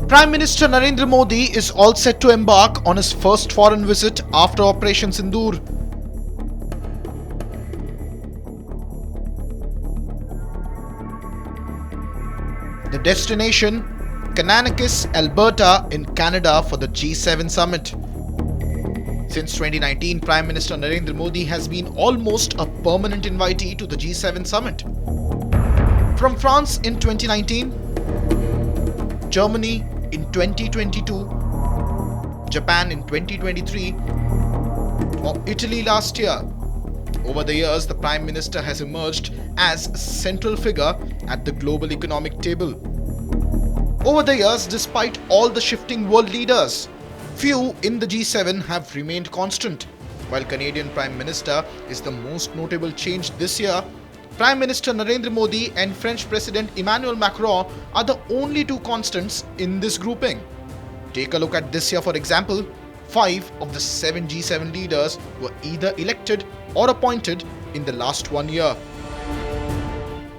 Prime Minister Narendra Modi is all set to embark on his first foreign visit after Operation Sindoor. The destination, Kananaskis, Alberta in Canada for the G7 summit. Since 2019, Prime Minister Narendra Modi has been almost a permanent invitee to the G7 summit. From France in 2019, Germany in 2022, Japan in 2023, or Italy last year. Over the years, the Prime Minister has emerged as a central figure at the global economic table. Over the years, despite all the shifting world leaders, few in the G7 have remained constant. While Canadian Prime Minister is the most notable change this year, Prime Minister Narendra Modi and French President Emmanuel Macron are the only two constants in this grouping. Take a look at this year, for example. 5 of the 7 G7 leaders were either elected or appointed in the last 1 year.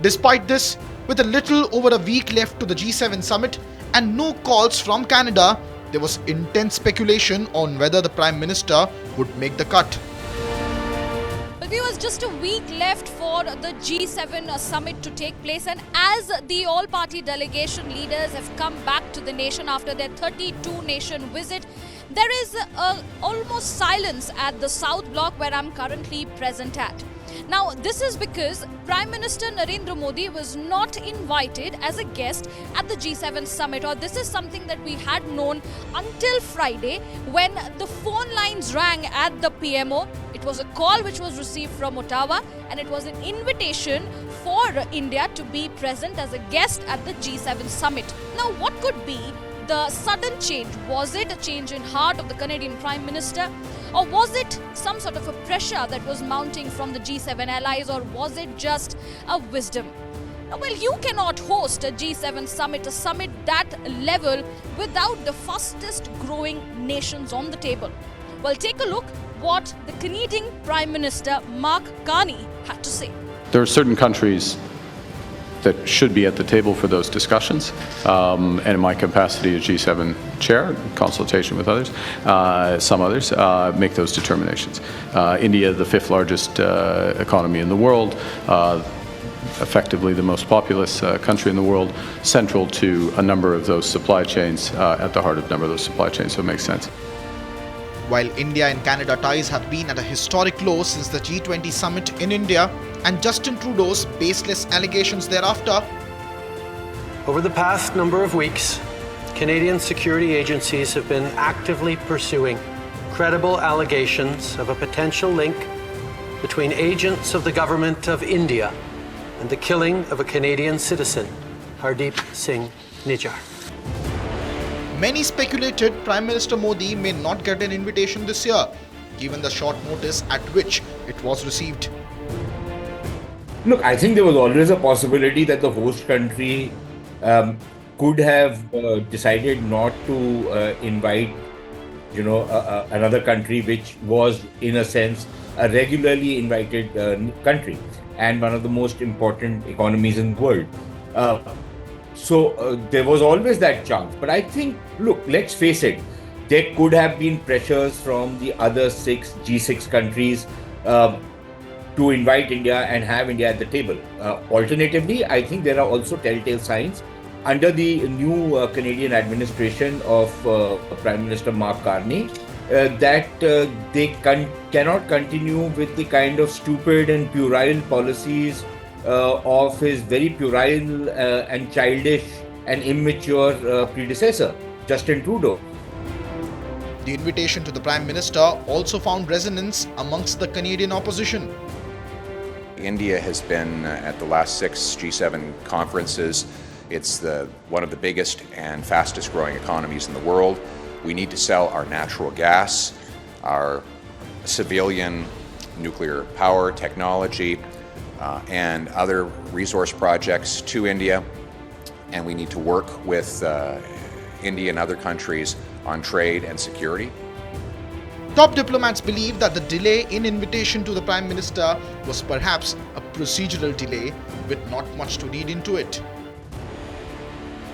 Despite this, with a little over a week left to the G7 summit and no calls from Canada, there was intense speculation on whether the Prime Minister would make the cut. It was just a week left for the G7 summit to take place, and as the all-party delegation leaders have come back to the nation after their 32-nation visit, there is almost silence at the South Block where I'm currently present at. Now, this is because Prime Minister Narendra Modi was not invited as a guest at the G7 summit, or this is something that we had known until Friday when the phone lines rang at the PMO. It was a call which was received from Ottawa, and it was an invitation for India to be present as a guest at the G7 summit. Now, what could be the sudden change? Was it a change in heart of the Canadian Prime Minister? Or was it some sort of a pressure that was mounting from the G7 allies? Or was it just a wisdom? Well, you cannot host a G7 summit, a summit that level, without the fastest growing nations on the table. Well, take a look what the Canadian Prime Minister Mark Carney had to say. There are certain countries that should be at the table for those discussions, and in my capacity as G7 chair, in consultation with others, some others, make those determinations. India, the 5th largest economy in the world, effectively the most populous country in the world, central to a number of those supply chains, at the heart of a number of those supply chains, so it makes sense. While India and Canada ties have been at a historic low since the G20 summit in India and Justin Trudeau's baseless allegations thereafter, over the past number of weeks, Canadian security agencies have been actively pursuing credible allegations of a potential link between agents of the government of India and the killing of a Canadian citizen, Hardeep Singh Nijjar. Many speculated Prime Minister Modi may not get an invitation this year, given the short notice at which it was received. Look, I think there was always a possibility that the host country could have decided not to invite, another country which was, in a sense, a regularly invited country and one of the most important economies in the world. So there was always that chance. But I think, look, let's face it, there could have been pressures from the other 6 G6 countries to invite India and have India at the table. Alternatively, I think there are also telltale signs under the new Canadian administration of Prime Minister Mark Carney that they cannot continue with the kind of stupid and puerile policies of his very puerile and childish and immature predecessor, Justin Trudeau. The invitation to the Prime Minister also found resonance amongst the Canadian opposition. India has been at the last 6 G7 conferences. It's one of the biggest and fastest growing economies in the world. We need to sell our natural gas, our civilian nuclear power technology, and other resource projects to India, and we need to work with India and other countries on trade and security. Top diplomats believe that the delay in invitation to the Prime Minister was perhaps a procedural delay with not much to read into it.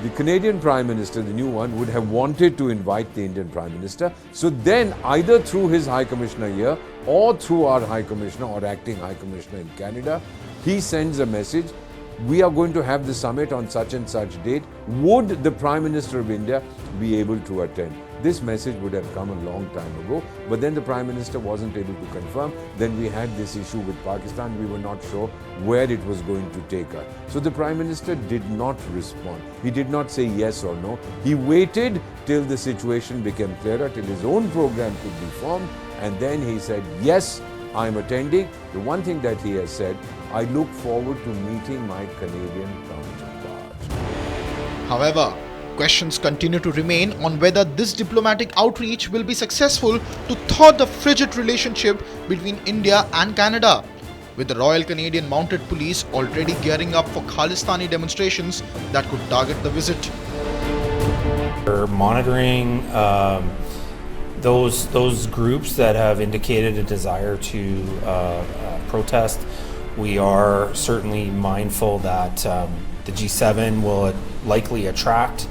the Canadian Prime Minister, the new one, would have wanted to invite the Indian Prime Minister. So then, either through his High Commissioner here or through our High Commissioner or Acting High Commissioner in Canada, he sends a message. We are going to have the summit on such and such date. Would the Prime Minister of India be able to attend? This message would have come a long time ago, but then the Prime Minister wasn't able to confirm. Then we had this issue with Pakistan. We were not sure where it was going to take us. So the Prime Minister did not respond. He did not say yes or no. He waited till the situation became clearer, till his own program could be formed, and then he said, yes, I'm attending. The one thing that he has said, I look forward to meeting my Canadian counterpart. However, questions continue to remain on whether this diplomatic outreach will be successful to thaw the frigid relationship between India and Canada, with the Royal Canadian Mounted Police already gearing up for Khalistani demonstrations that could target the visit. We're monitoring those groups that have indicated a desire to protest. We are certainly mindful that the G7 will likely attract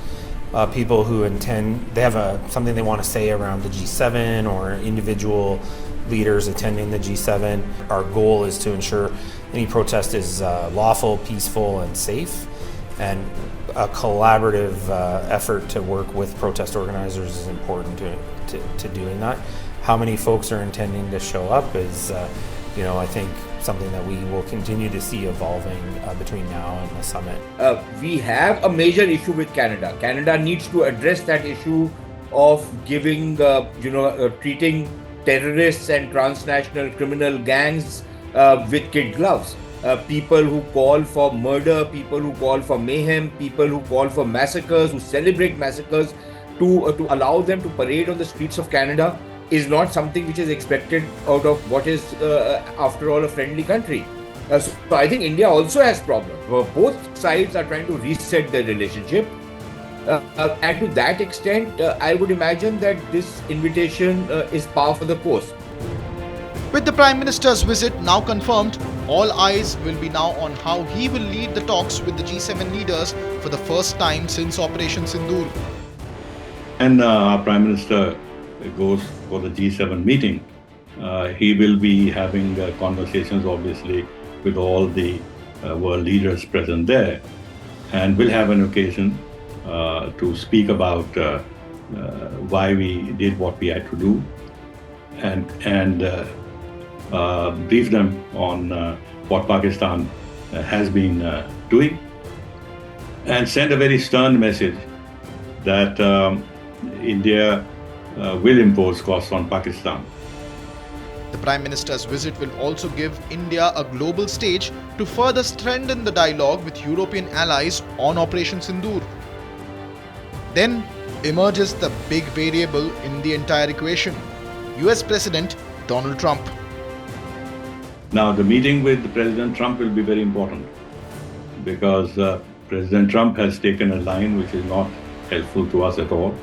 people who they have something they want to say around the G7 or individual leaders attending the G7. Our goal is to ensure any protest is lawful, peaceful, and safe. And a collaborative effort to work with protest organizers is important to doing that. How many folks are intending to show up is, I think, something that we will continue to see evolving between now and the summit. We have a major issue with Canada. Canada needs to address that issue of giving, treating terrorists and transnational criminal gangs with kid gloves. People who call for murder, people who call for mayhem, people who call for massacres, who celebrate massacres, to allow them to parade on the streets of Canada is not something which is expected out of what is, after all, a friendly country. So I think India also has problems. Both sides are trying to reset their relationship. And to that extent, I would imagine that this invitation is par for the course. With the Prime Minister's visit now confirmed, all eyes will be now on how he will lead the talks with the G7 leaders for the first time since Operation Sindoor. And our Prime Minister goes for the G7 meeting, he will be having conversations, obviously, with all the world leaders present there, and will have an occasion to speak about why we did what we had to do, and brief them on what Pakistan has been doing, and send a very stern message that India will impose costs on Pakistan. The Prime Minister's visit will also give India a global stage to further strengthen the dialogue with European allies on Operation Sindoor. Then emerges the big variable in the entire equation: US President Donald Trump. Now, the meeting with President Trump will be very important because President Trump has taken a line which is not helpful to us at all.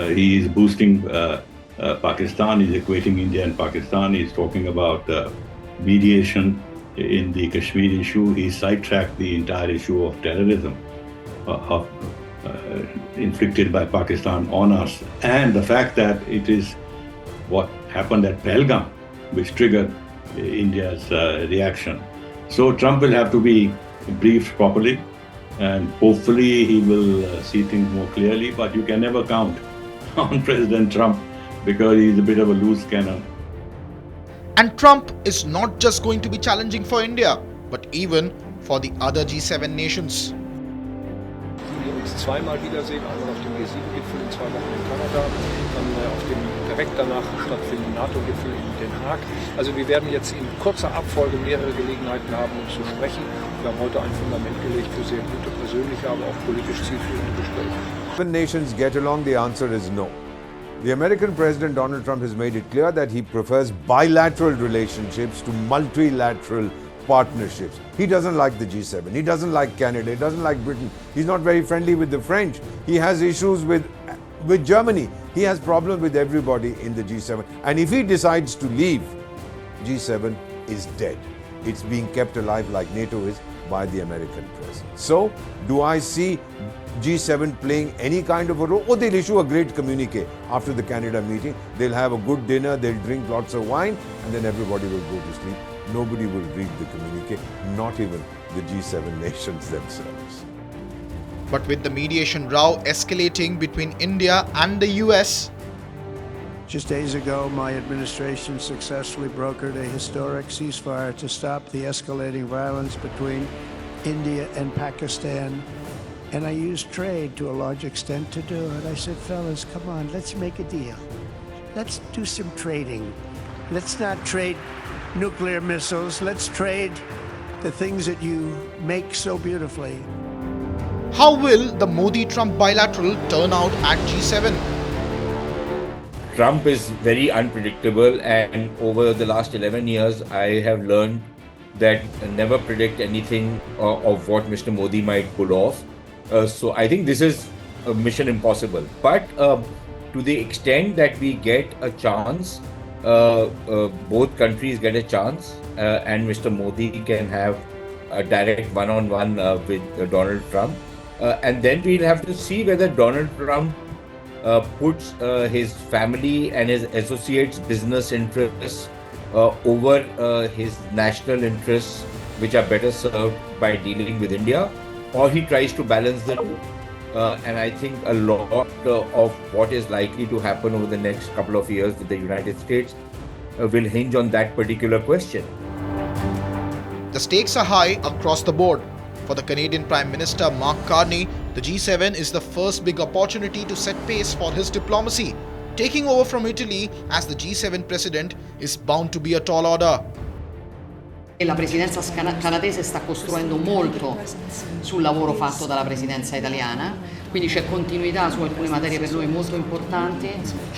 He is boosting Pakistan, he's equating India and Pakistan, he's talking about mediation in the Kashmir issue, he sidetracked the entire issue of terrorism inflicted by Pakistan on us, and the fact that it is what happened at Pahalgam which triggered India's reaction. So Trump will have to be briefed properly, and hopefully he will see things more clearly, but you can never count on President Trump because he's a bit of a loose cannon. And Trump is not just going to be challenging for India, but even for the other G7 nations. Die uns zweimal wiedersehen, einmal auf dem G7-Gipfel in 2 Wochen in Kanada, dann auf dem direkt danach stattfindenden NATO-Gipfel in Den Haag. Also wir werden jetzt in kurzer Abfolge mehrere Gelegenheiten haben, uns zu sprechen. Wir haben heute ein Fundament gelegt für sehr gute persönliche, aber auch politisch zielführende Gespräche. When nations get along, the answer is no. The American President Donald Trump has made it clear that he prefers bilateral relationships to multilateral partnerships. He doesn't like the G7, he doesn't like Canada, he doesn't like Britain, he's not very friendly with the French, he has issues with Germany, he has problems with everybody in the G7, and if he decides to leave, G7 is dead. It's being kept alive like NATO is by the American president. So, do I see G7 playing any kind of a role, or they'll issue a great communique after the Canada meeting. They'll have a good dinner, they'll drink lots of wine, and then everybody will go to sleep. Nobody will read the communique, not even the G7 nations themselves. But with the mediation row escalating between India and the US, just days ago, my administration successfully brokered a historic ceasefire to stop the escalating violence between India and Pakistan. And I used trade to a large extent to do it. I said, fellas, come on, let's make a deal. Let's do some trading. Let's not trade nuclear missiles. Let's trade the things that you make so beautifully. how will the Modi-Trump bilateral turn out at G7? Trump is very unpredictable, and over the last 11 years, I have learned that never predict anything of what Mr. Modi might pull off. So I think this is a mission impossible. But to the extent that we get a chance, both countries get a chance, and Mr. Modi can have a direct one-on-one with Donald Trump. And then we'll have to see whether Donald Trump puts his family and his associates' business interests over his national interests, which are better served by dealing with India, or he tries to balance the two. And I think a lot of what is likely to happen over the next couple of years with the United States will hinge on that particular question. The stakes are high across the board. For the Canadian Prime Minister Mark Carney, the G7 is the first big opportunity to set pace for his diplomacy. Taking over from Italy as the G7 president is bound to be a tall order. La presidenza canadese sta costruendo molto sul lavoro fatto dalla presidenza italiana, quindi c'è continuità su alcune materie per noi molto importanti,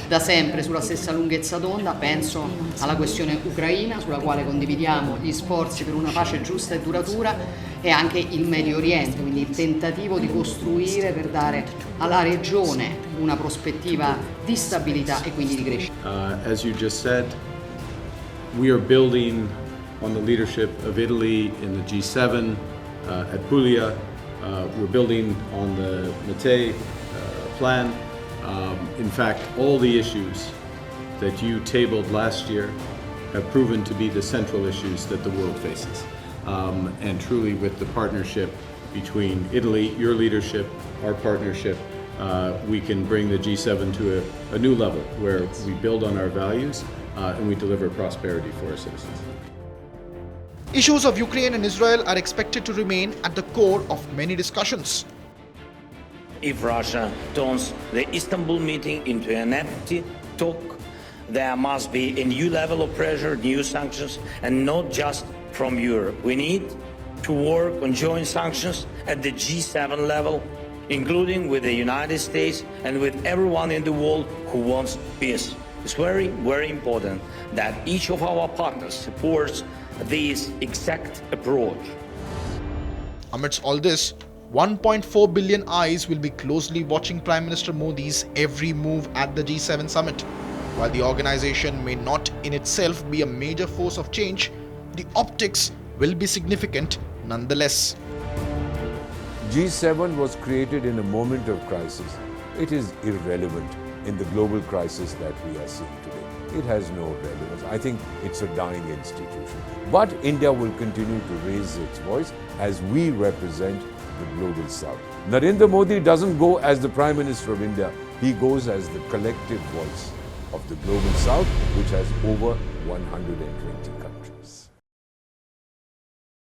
da sempre sulla stessa lunghezza d'onda. Penso alla questione ucraina, sulla quale condividiamo gli sforzi per una pace giusta e duratura, e anche il Medio Oriente, quindi il tentativo di costruire per dare alla regione una prospettiva di stabilità e quindi di crescita. As you just said, we are building on the leadership of Italy in the G7 at Puglia. We're building on the Mattei plan. In fact, all the issues that you tabled last year have proven to be the central issues that the world faces. And truly, with the partnership between Italy, your leadership, our partnership, we can bring the G7 to a new level where we build on our values and we deliver prosperity for our citizens. Issues of Ukraine and Israel are expected to remain at the core of many discussions. If Russia turns the Istanbul meeting into an empty talk, there must be a new level of pressure, new sanctions, and not just from Europe. We need to work on joint sanctions at the G7 level, including with the United States and with everyone in the world who wants peace. It's very, very important that each of our partners supports this exact approach. Amidst all this, 1.4 billion eyes will be closely watching Prime Minister Modi's every move at the G7 summit. While the organization may not in itself be a major force of change, the optics will be significant nonetheless. G7 was created in a moment of crisis. It is irrelevant in the global crisis that we are seeing today. It has no relevance. I think it's a dying institution. But India will continue to raise its voice as we represent the global South. Narendra Modi doesn't go as the Prime Minister of India. He goes as the collective voice of the global South, which has over 120 countries.